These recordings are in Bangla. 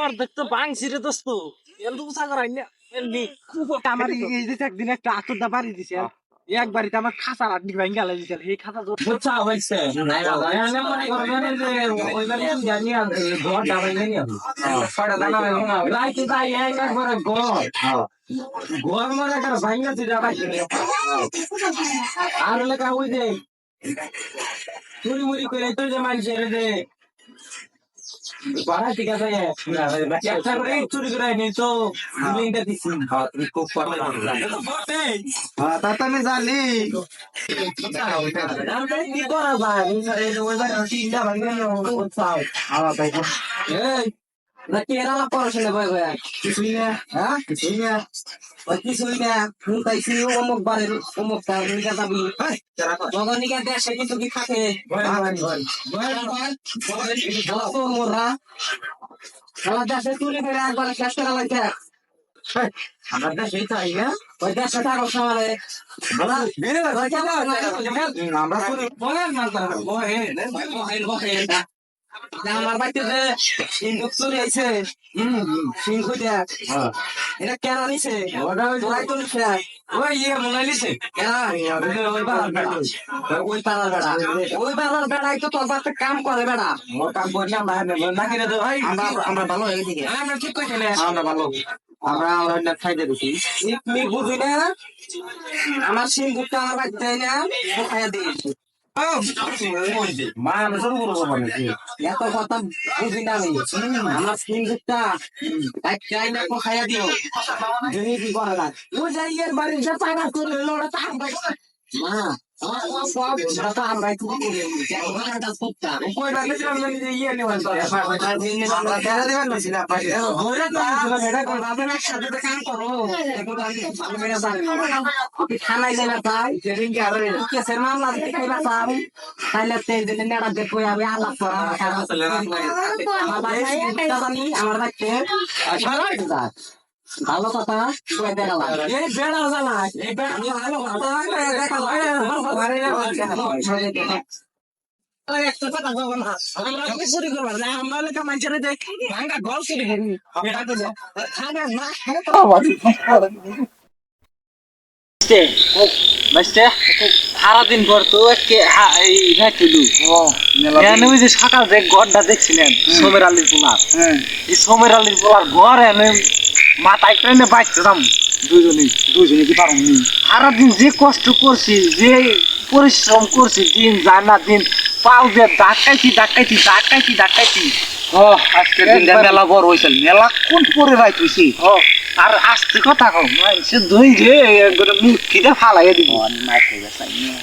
অর্ধেক তো ভাঙছি রে দোস্ত এলদু উঁচা করাই না এমনি খুব আমার এই যে একদিন একটা আতর দা বাড়ি দিছে একবারই তো আমার খাসা আড্ডি ভাঙ গেল দিছে এই খাসা জোর বুঝছা হইছে আমি মনে করবেন যে ওইবারে কি জানি আমি ঘর ডাবাই জানি আমি ছয়টা দানা রাইতে যাই একবারে ঘর ঘর মনে কর ভাঙা তুই ডাবাই আর লেখা হই দে চুরি মুড়ি করে তুই যে মানুষের দে বাড়া ঠিক আছে একটা করে চুরি করে নি তো লিঙ্কটা দিছি তুমি খুব তা আমি জানি কি করা ভাই ওইবার তিনটা ভাঙে উৎসাহ ভাই এই না কেরা না পড়াশোনা ভাই ভাই কিছুই না হ্যাঁ কিছুই না ওই কিছুই না তুই তাইছি অমুক বারের অমুক তার নিকা যাবি মগর নিকা দেশে কিন্তু কি থাকে মোরা খেলা দেশে তুলি করে একবার শেষ করা লাগছে আমরা দেশেই তাই না ওই দেশে থাকো সমালে আমরা আমার বাড়িতে যে সিন্ধুক চলে আইছে সিংহ দেখ এটা কেন নিছে তোরাই তো নিছে ওই ইয়ে মনে নিছে ওই পাড়ার বেড়া ওই পাড়ার বেড়াই তো তোর বাড়িতে কাম করে বেড়া কাম করলাম না কিনে তো ভাই আমরা ভালো হয়ে গেছি আমরা ঠিক কইছে আমরা ভালো আমরা আমরা খাইতে দিছি তুমি বুঝি না আমার সিন্ধুকটা আমার বাড়িতে না খাইয়া দিয়েছি এত কথা বুঝি না আমি আমার সিন্ধুকটা চাই না খাইয়া দিও যদি কি করা না ও যাই এর বাড়ির যে টাকা করে ওরা তো আমরা মা আমরা থানায় যাবে তাই কেসের মামলা খাইবা আমি তাইলে নেড়া দেখো আমি আলাপ করা আমার বাচ্চা ভালো কথা এই বেড়া জানা এই ভালো কথা একটা কথা বলবো না আমরা চুরি করবো না আমরা লেখা মানুষের দেখ ভাঙা ঘর চুরি করবি এটা তো খাবে না সারাদিন পর তো সকাল যে ঘরটা দেখছিলেন সোমের আলীর পোলার এই সোমের আলীর পোলার ঘর এনে মাথায় ট্রেনে বাইছিলাম দুজনে কি পারো সারাদিন যে কষ্ট করছি যে পরিশ্রম করছি দিন যায় না দিন পাও দিয়ে ডাকাইছি আজকে মেলা বড় হয়েছিল মেলা কোন পরে রাইত হয়েছি আর আস্তে কথা কম সে দুই যে মুখ খিদে ফালাই দিব আমি মার খাইবে চাই না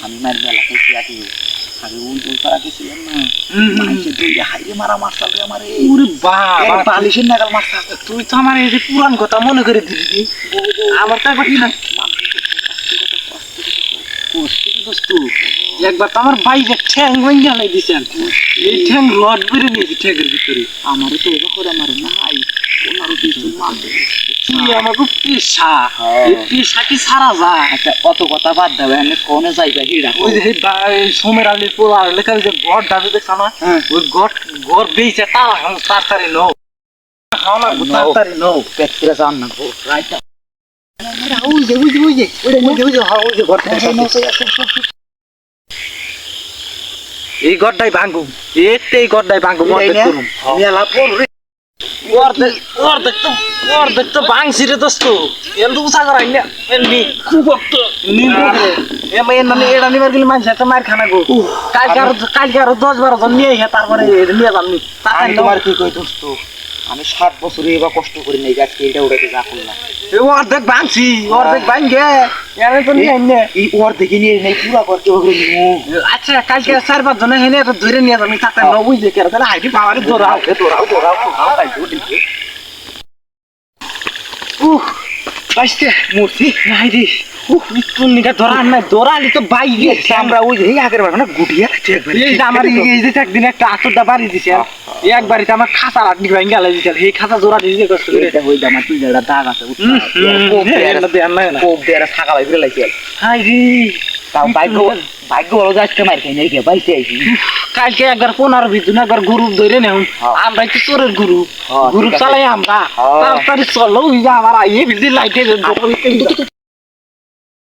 আমি মার মেলা খাইছি আগে আগে উল পাড়া গেছিলাম না মাইকে তুই হাইরে মারা মাছ চালবে আমার ওরে বাবা বালিশের নাগাল মাছ চালবে তুই তো আমার এই যে পুরান কথা মনে করে দিবি আমার তো একবার একবার তো আমার বাইরে ঠ্যাং ভাঙালাই দিছেন এই ঠ্যাং রড বেড়ে নিয়েছি ঠ্যাংয়ের ভিতরে আমারও তো ওরা করে আমার নাই ওনারও কিছু তুই আমাকে পেশা এই পেশা কি সারা যায় আচ্ছা অত কথা বাদ দেবে আমি কোনে যাইবা হিড়া ওই যে সোমের আলীর পোলার লেখা যে গড় দাবি দেখছ না ওই গড় বেঁচে তাড়াতাড়ি নো তাড়াতাড়ি নো পেট করে যান না রাইট এই গড়টাই ভাঙুম এই গড়টাই ভাঙুম অর্ধেক তো ভাঙছি রে দোস্ত এল তো উঁচা করাই না এমনি খুব এটা নিবার গেলে মানুষ একটা মার খানা গো কালকে আরো 10-12 জন নিয়ে তারপরে নিয়ে যাবনি তোমার কি কই দোস্ত আমি 7 বছরে এবার কষ্ট করি নাই আজকে এটা উড়াতে যা করলাম অর্ধেক ভাঙছি অর্ধেক ভাঙে তো নিয়ে এই অর্ধেক নিয়ে নেই পুরা করতে হবে আচ্ছা কালকে 4-5 জন হেনে ধরে নিয়ে যাবি তাতে নবুই দেখে তাহলে হাইটি পাওয়ারে দৌড়াও বাইস্তে মূর্তি নাই রে মৃত্যুর নিকা দৌড়ালি তো বাইরে আমরা ওই যে আগের বার না গুটিয়া আমার এই যে একদিন একটা আতর দা বাড়ি দিছে একবারই তো আমার খাসা আড্ডি ভাঙ গেল দিছে এই খাসা জোড়া দিয়ে কষ্ট করে এটা হই আমার তুই যেটা দাগ আছে কোপ দেয়া থাকা লাগবে লাগছে হাই রে তাও ভাগ্য ভালো যাচ্ছে মার খাই নাই কে বাইতে আইছি কালকে একবার 15 ভিতরে একবার গ্রুপ ধরে নেও আমরাই তো চোরের গ্রুপ গ্রুপ চালাই আমরা তাড়াতাড়ি চলো ওই যে আমার আইয়ে ভিজি লাইটে